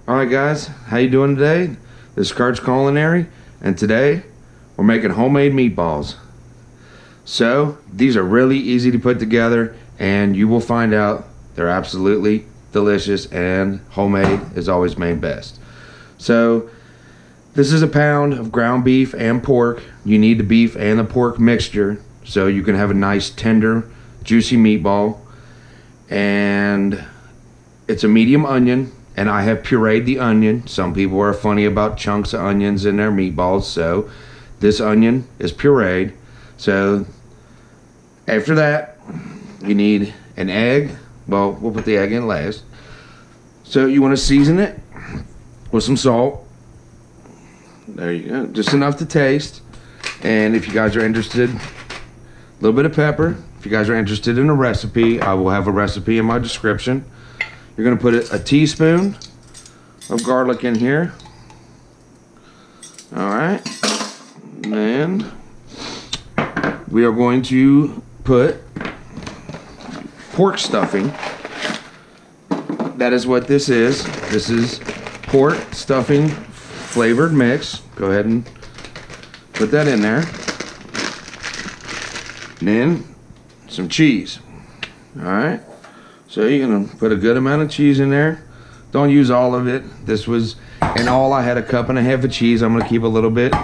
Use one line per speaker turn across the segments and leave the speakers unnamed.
Alright guys, how you doing today? This is Kurt's Culinary, and today we're making homemade meatballs. So, these are really easy to put together, and you will find out they're absolutely delicious, and homemade is always made best. So, this is a pound of ground beef and pork. You need the beef and the pork mixture so you can have a nice tender, juicy meatball. And it's a medium onion. And I have pureed the onion. Some people are funny about chunks of onions in their meatballs, so this onion is pureed. So after that, you need an egg. Well, we'll put the egg in last. So you want to season it with some salt. There you go, just enough to taste. And if you guys are interested, a little bit of pepper. If you guys are interested in a recipe, I will have a recipe in my description. You're going to put a teaspoon of garlic in here. Alright. Then we are going to put pork stuffing. That is what this is. This is pork stuffing flavored mix. Go ahead and put that in there. And then some cheese. Alright. So you're gonna put a good amount of cheese in there. Don't use all of it. This was, in all, I had a cup and a half of cheese. I'm gonna keep a little bit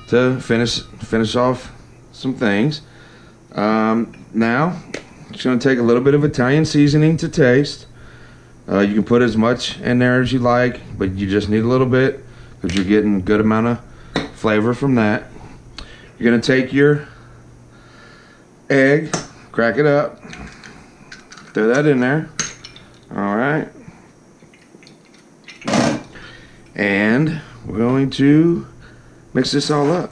to finish off some things. Now, just gonna take a little bit of Italian seasoning to taste. You can put as much in there as you like, but you just need a little bit because you're getting a good amount of flavor from that. You're gonna take your egg, crack it up. Throw that in there. Alright. And we're going to mix this all up.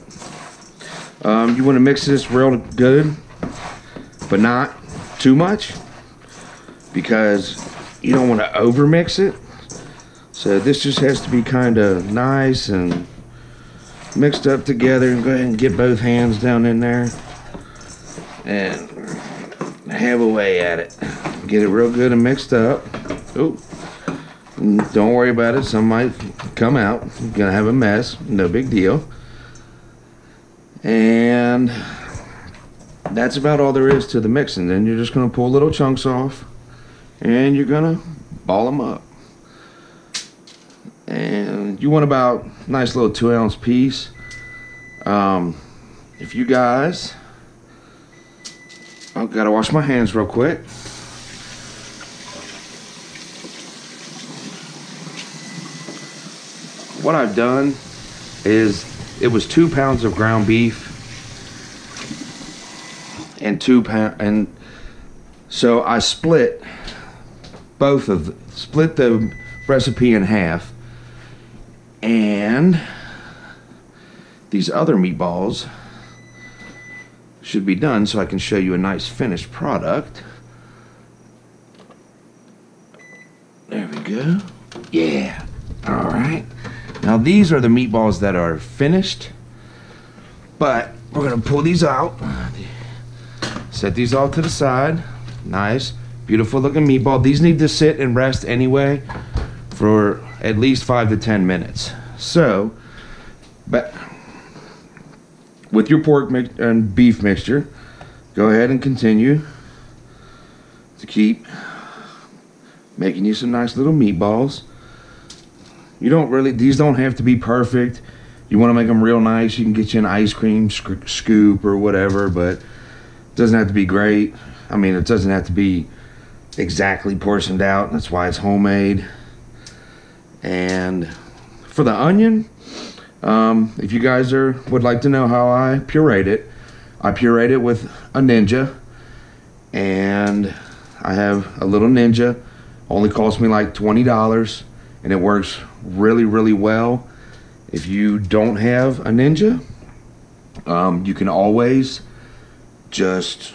You want to mix this real good, but not too much, because you don't want to over mix it. So this just has to be kind of nice and mixed up together. And go ahead and get both hands down in there and have a way at it. Get it real good and mixed up. Oh, don't worry about it. Some might come out. You're gonna have a mess. No big deal. And that's about all there is to the mixing. Then you're just gonna pull little chunks off, and you're gonna ball them up. And you want about a nice little 2-ounce piece. If you guys, I've got to wash my hands real quick. What I've done is, it was 2 pounds of ground beef and 2 pounds, and so I split the recipe in half. And these other meatballs should be done, so I can show you a nice finished product. There we go. Yeah. All right. Now these are the meatballs that are finished, but we're gonna pull these out. Set these all to the side. Nice, beautiful looking meatball. These need to sit and rest anyway for at least 5 to 10 minutes. So, but with your pork and beef mixture, go ahead and continue to keep making you some nice little meatballs. You don't really, these don't have to be perfect. You want to make them real nice, you can get you an ice cream scoop or whatever, but it doesn't have to be great. I mean, it doesn't have to be exactly portioned out. That's why it's homemade. And for the onion, if you guys would like to know how I pureed it, I pureed it with a Ninja, and I have a little Ninja. Only cost me like $20, and it works really, really well. If you don't have a Ninja, you can always just,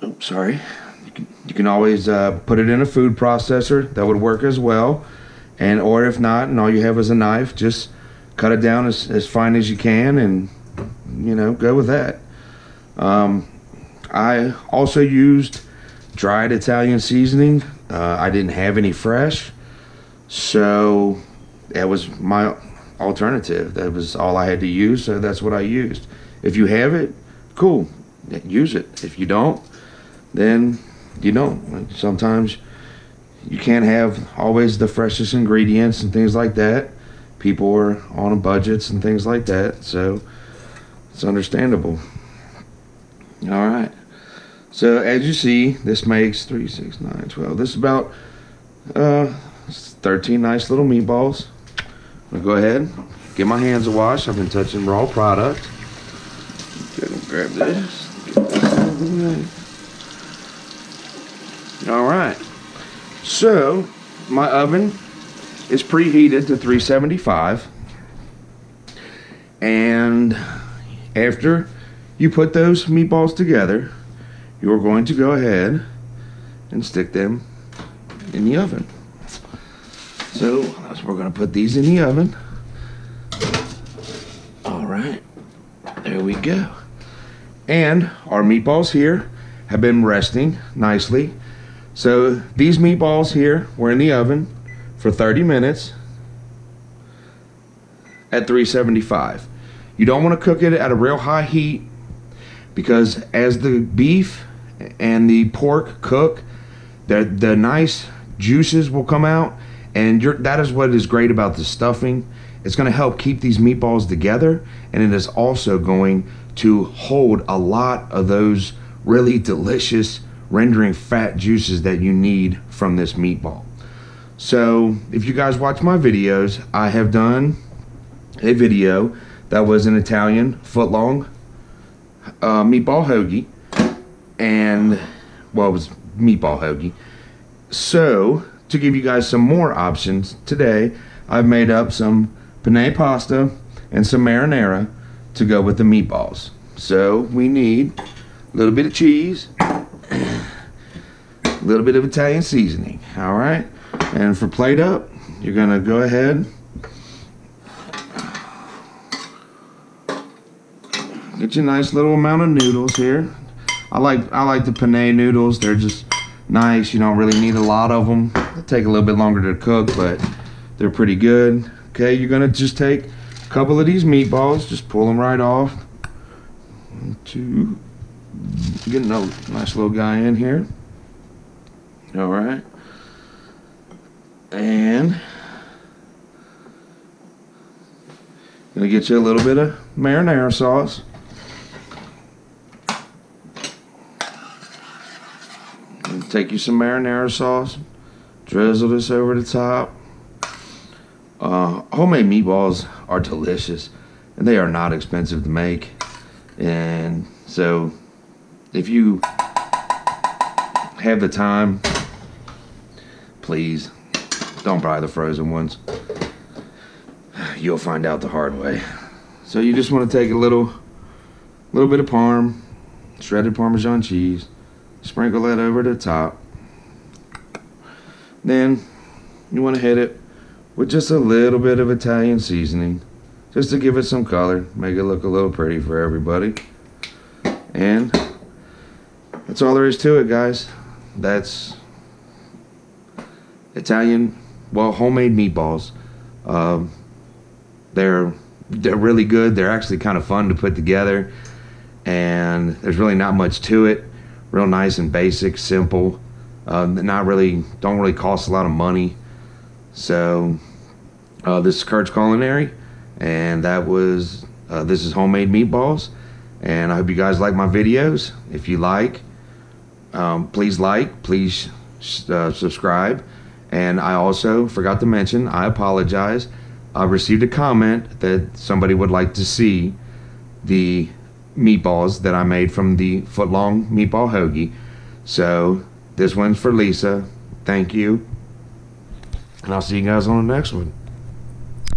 oops, sorry. You can always put it in a food processor. That would work as well. And or if not, and all you have is a knife, just cut it down as fine as you can, and you know, go with that. I also used dried Italian seasoning. I didn't have any fresh, so that was my alternative. That was all I had to use, so that's what I used. If you have it, cool, use it. If you don't, then you don't. Like, sometimes you can't have always the freshest ingredients and things like that. People are on budgets and things like that, so it's understandable. All right, so as you see, this makes 3, 6, 9, 12. This is about 13 nice little meatballs. I'm gonna go ahead, get my hands a wash. I've been touching raw product. Grab this. All right, so my oven is preheated to 375, and after you put those meatballs together, you're going to go ahead and stick them in the oven. So we're going to put these in the oven. All right, there we go. And our meatballs here have been resting nicely. So these meatballs here were in the oven for 30 minutes at 375. You don't want to cook it at a real high heat, because as the beef and the pork cook, the nice juices will come out, and that is what is great about the stuffing. It's going to help keep these meatballs together, and it is also going to hold a lot of those really delicious rendering fat juices that you need from this meatball. So if you guys watch my videos, I have done a video that was an Italian foot-long meatball hoagie, and well, it was meatball hoagie. So to give you guys some more options, today I've made up some penne pasta and some marinara to go with the meatballs. So we need a little bit of cheese, a little bit of Italian seasoning. All right, and for plate up, you're gonna go ahead, get your nice little amount of noodles here. I like the penne noodles. They're just nice. You don't really need a lot of them. They take a little bit longer to cook, but they're pretty good. Okay, you're gonna just take a couple of these meatballs, just pull them right off. 1, 2, getting a nice little guy in here. All right, and gonna get you a little bit of marinara sauce. And take you some marinara sauce, drizzle this over the top. Homemade meatballs are delicious, and they are not expensive to make. And so if you have the time, please don't buy the frozen ones. You'll find out the hard way. So you just want to take a little bit of parm, shredded Parmesan cheese, sprinkle that over the top. Then you want to hit it with just a little bit of Italian seasoning, just to give it some color, make it look a little pretty for everybody. And that's all there is to it, guys. That's Italian, well, homemade meatballs. They're really good. They're actually kind of fun to put together, and there's really not much to it. Real nice and basic, simple. Don't really cost a lot of money. So this is Kurt's Culinary, and this is homemade meatballs. And I hope you guys like my videos. If you please subscribe. And I also forgot to mention, I apologize, I received a comment that somebody would like to see the meatballs that I made from the foot-long meatball hoagie. So this one's for Lisa. Thank you, and I'll see you guys on the next one.